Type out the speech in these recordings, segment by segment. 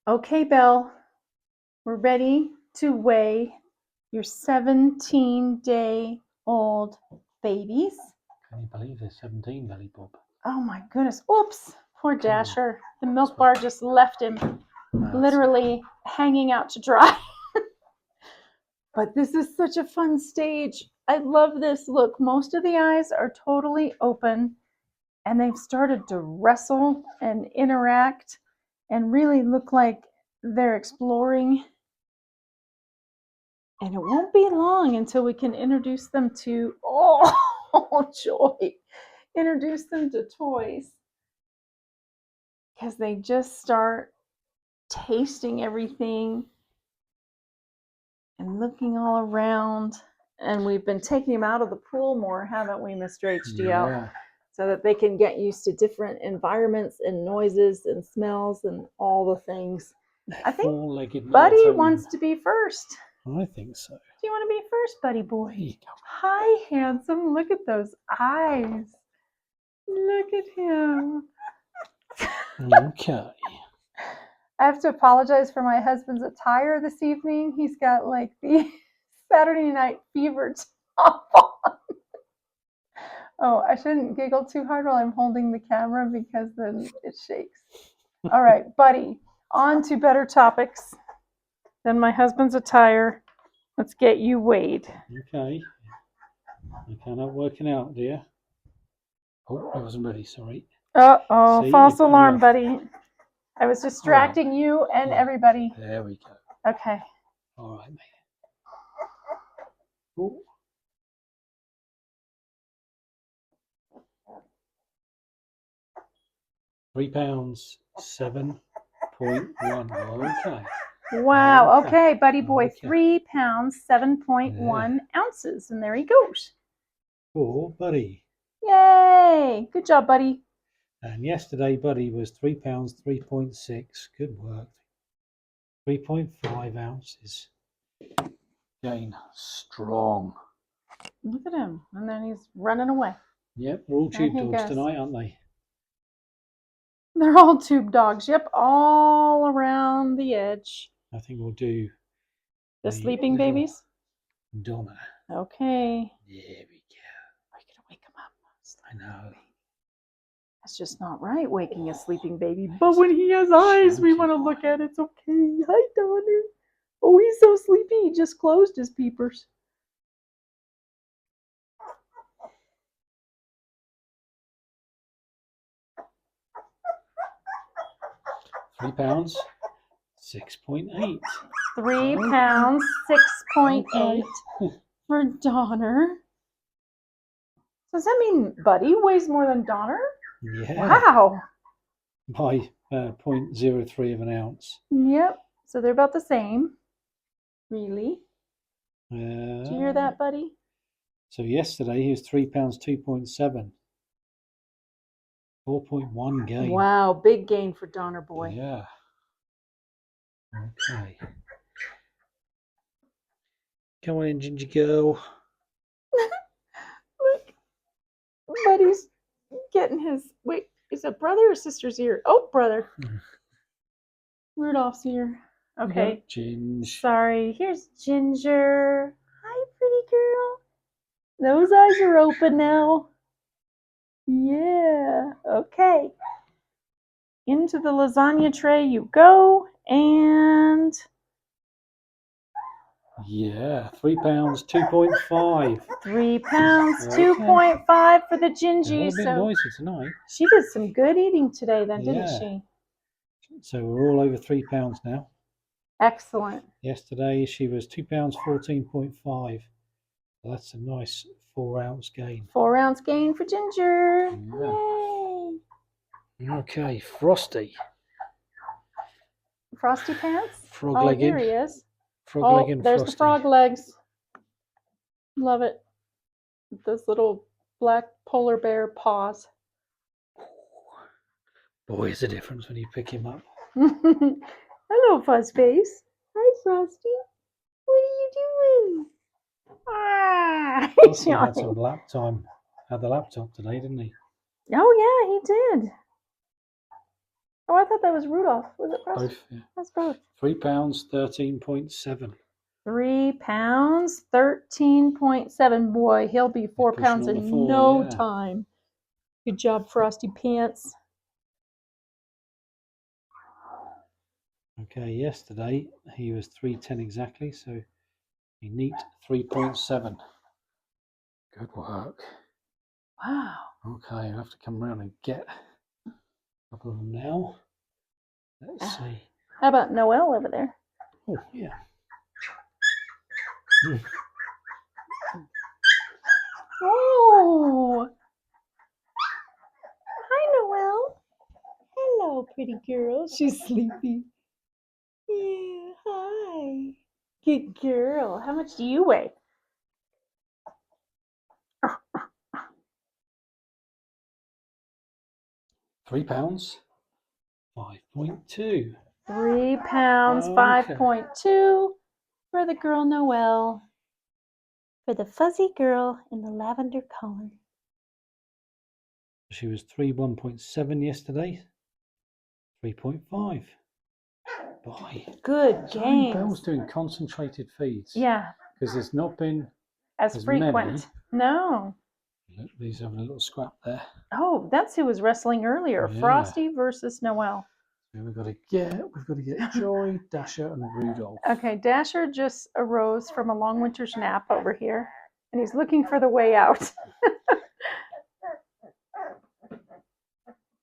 Okay, Belle, we're ready to weigh your 17-day-old babies. Can you believe there's 17, Belly Bob? Oh my goodness. Oops, poor Dasher. The milk bar just left him literally hanging out to dry. But this is such a fun stage. I love this. Look, most of the eyes are totally open and they've started to wrestle and interact and really look like they're exploring. And it won't be long until we can introduce them to, oh, joy, introduce them to toys. Because they just start tasting everything and looking all around. And we've been taking them out of the pool more, haven't we, Mr. HDL? Yeah. So that they can get used to different environments and noises and smells and all the things. I think Buddy wants to be first. I think so. Do you want to be first, Buddy boy? There you go. Hi, handsome. Look at those eyes. Look at him. Okay. I have to apologize for my husband's attire this evening. He's got like the Saturday Night Fever top on. Oh, I shouldn't giggle too hard while I'm holding the camera because then it shakes. All right, Buddy, on to better topics than my husband's attire. Let's get you weighed. Okay. You cannot working out, dear. Oh, I wasn't ready, sorry. Uh-oh, false alarm, Buddy. I was distracting you and everybody. There we go. Okay. All right, mate. Oh. £3, 7.1. Okay. Wow. Okay, Buddy boy. 3 pounds, 7.1 ounces. And there he goes. Poor Buddy. Yay. Good job, Buddy. And yesterday, Buddy was 3 pounds, 3.6. Good work. 3.5 ounces. Again, strong. Look at him. And then he's running away. Yep, they're all tube dogs tonight, aren't they? They're all tube dogs. Yep, all around the edge. I think we'll do the sleeping babies. Donna. Okay. There we go. Are you gonna wake him up? I know. That's just not right, waking a sleeping baby. But when he has eyes, we want to look at it. It's okay. Hi, Donna. Oh, he's so sleepy. He just closed his peepers. £3, 6.8. 3 pounds, 6.8 for Donner. Does that mean Buddy weighs more than Donner? Yeah. Wow. By 0.03 of an ounce. Yep. So they're about the same. Really? Do you hear that, Buddy? So yesterday he was 3 pounds, 2.7. 4.1 gain. Wow, big gain for Donner boy. Yeah. Okay. Come on in, Ginger girl. Look. Buddy's getting his... Wait, is it brother or sister's ear? Oh, brother. Rudolph's ear. Okay. Ginge. Sorry. Here's Ginger. Hi, pretty girl. Those eyes are open now. Yeah. Okay. Into the lasagna tray you go. And... Yeah, 3 pounds, 2.5. 3 pounds, 2.5 for the Gingy. A bit noisy tonight. She did some good eating today then, didn't she? So we're all over 3 pounds now. Excellent. Yesterday she was 2 pounds, 14.5. That's a nice 4 ounce gain. 4 ounce gain for Ginger. Yeah. Yay. Okay, Frosty. Frosty pants? Frog-legged. Oh, here he is. Frog-legged there's Frosty. The frog legs. Love it. Those little black polar bear paws. Boy, is a difference when you pick him up. Hello, Fuzzface. Hi, Frosty. What are you doing? He had some lap time. Had the laptop today, didn't he? Oh, yeah, he did. Oh, I thought that was Rudolph. Was it Frosty? Both, yeah. That's both. £3, 13.7. 3 pounds, 13.7. Boy, he'll be 4 pushing pounds on the in 4, no yeah. time. Good job, Frosty Pants. Okay, yesterday he was 310 exactly, so a neat 3.7. Good work. Wow. Okay, I'll have to come around and get a couple of them now. Let's see. How about Noelle over there? Oh, yeah. Oh. Hi, Noelle. Hello, pretty girl. She's sleepy. Yeah, hi. Good girl. How much do you weigh? £3, 5.2. 3 pounds, Okay. 5.2 for the girl Noelle. For the fuzzy girl in the lavender color. She was 1.7 yesterday. 3.5. Boy. Good Bell's gains. doing concentrated feeds. Yeah, Because there's not been as frequent. many. No. Look, these having a little scrap there. Oh, that's who was wrestling earlier. Yeah. Frosty versus Noelle. We've got to get Joy, Dasher, and Rudolph. Okay, Dasher just arose from a long winter's nap over here, and he's looking for the way out.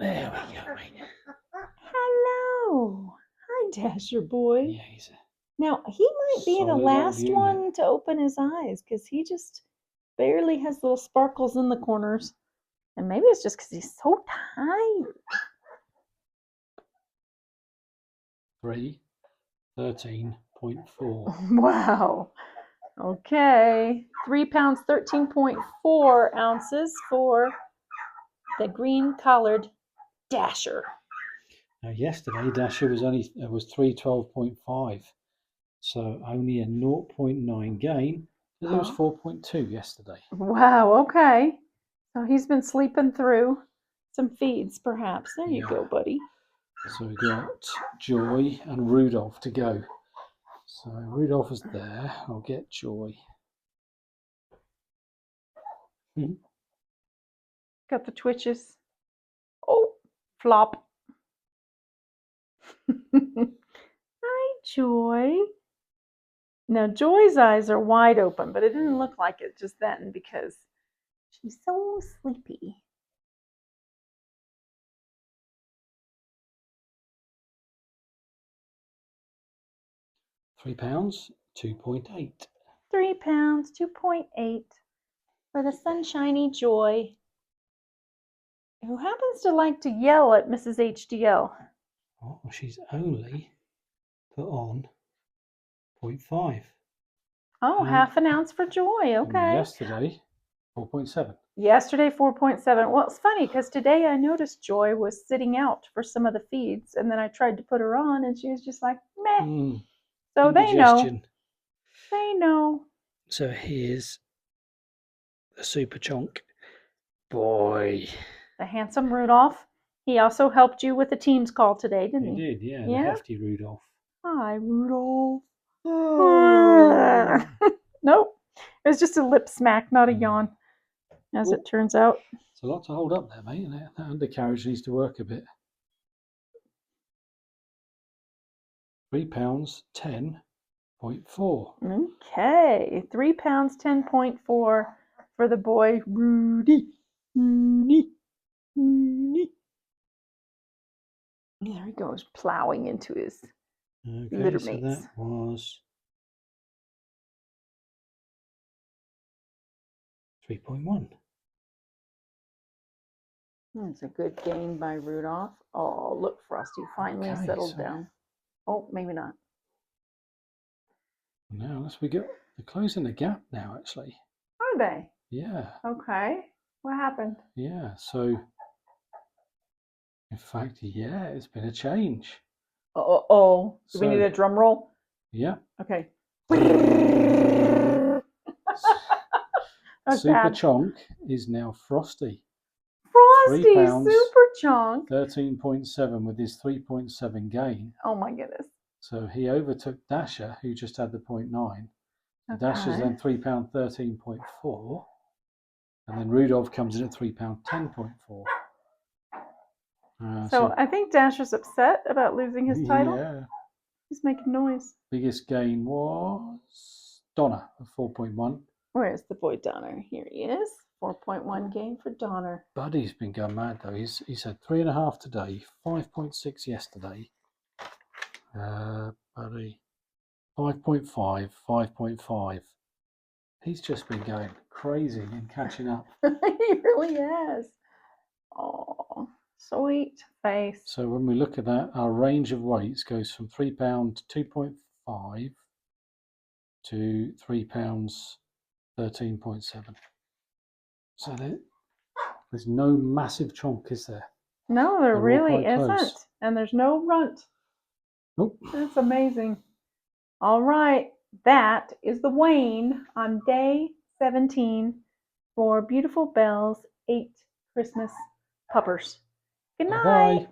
There we go, mate. Hello. Hi, Dasher boy. Yeah, he's Now, he might be the solid old last unit. one to open his eyes because he just barely has little sparkles in the corners. And maybe it's just because he's so tired. 3, 13.4. Wow. Okay. 3 pounds, 13.4 ounces for the green collared Dasher. Now, yesterday Dasher was 312.5, so only a 0.9 gain. So there was 4.2 yesterday. Wow. Okay. So he's been sleeping through some feeds, perhaps. There you go, buddy. So we've got Joy and Rudolph to go. So Rudolph is there. I'll get Joy. Got the twitches. Oh, flop. Hi, Joy. Now, Joy's eyes are wide open, but it didn't look like it just then because she's so sleepy. £3, 2.8. 3 pounds, 2.8 for the sunshiny Joy, who happens to like to yell at Mrs. HDL. Oh, she's only put on 0.5. Oh, half an ounce for Joy. Okay. Yesterday, 4.7. Yesterday, 4.7. Well, it's funny because today I noticed Joy was sitting out for some of the feeds, and then I tried to put her on, and she was just like, meh. So they know. They know. So here's the super chonk boy. The handsome Rudolph. He also helped you with the Teams call today, didn't he? He did, yeah. The hefty Rudolph. Hi, Rudolph. Oh. Nope. It was just a lip smack, not a yawn, as it turns out. It's a lot to hold up there, mate. That undercarriage needs to work a bit. £3, 10.4. Okay. 3 pounds, 10.4 for the boy, Rudy. Rudy. Rudy. There he goes, plowing into his litter mates. So that was 3.1. That's a good gain by Rudolph. Oh, look, Frosty finally settled down. Oh, maybe not. Now, unless we get they're closing the gap now, actually. Are they? Yeah. Okay. What happened? Yeah. So, in fact, yeah, it's been a change. Do we need a drum roll? Yeah. Okay. Super Chonk is now Frosty. Frosty, £3, super chunk. 13.7 with his 3.7 gain. Oh my goodness. So he overtook Dasher, who just had the 0.9. Okay. Dasher's then £3, 13.4. And then Rudolph comes in at £3, 10.4. So I think Dasher's upset about losing his title. Yeah. He's making noise. Biggest gain was Donna at 4.1. Where's the boy Donner? Here he is. 4.1 gain for Donner. Buddy's been going mad though. He's had 3.5 today, 5.6 yesterday. Buddy, 5.5, 5.5. He's just been going crazy and catching up. He really has. Oh, sweet face. So when we look at that, our range of weights goes from £3 2.5 to £3 13.7. So there's no massive chunk, is there? No, there really isn't. Close. And there's no runt. Nope. That's amazing. All right. That is the Wayne on day 17 for Beautiful Belle's 8 Christmas puppers. Good night. Bye-bye.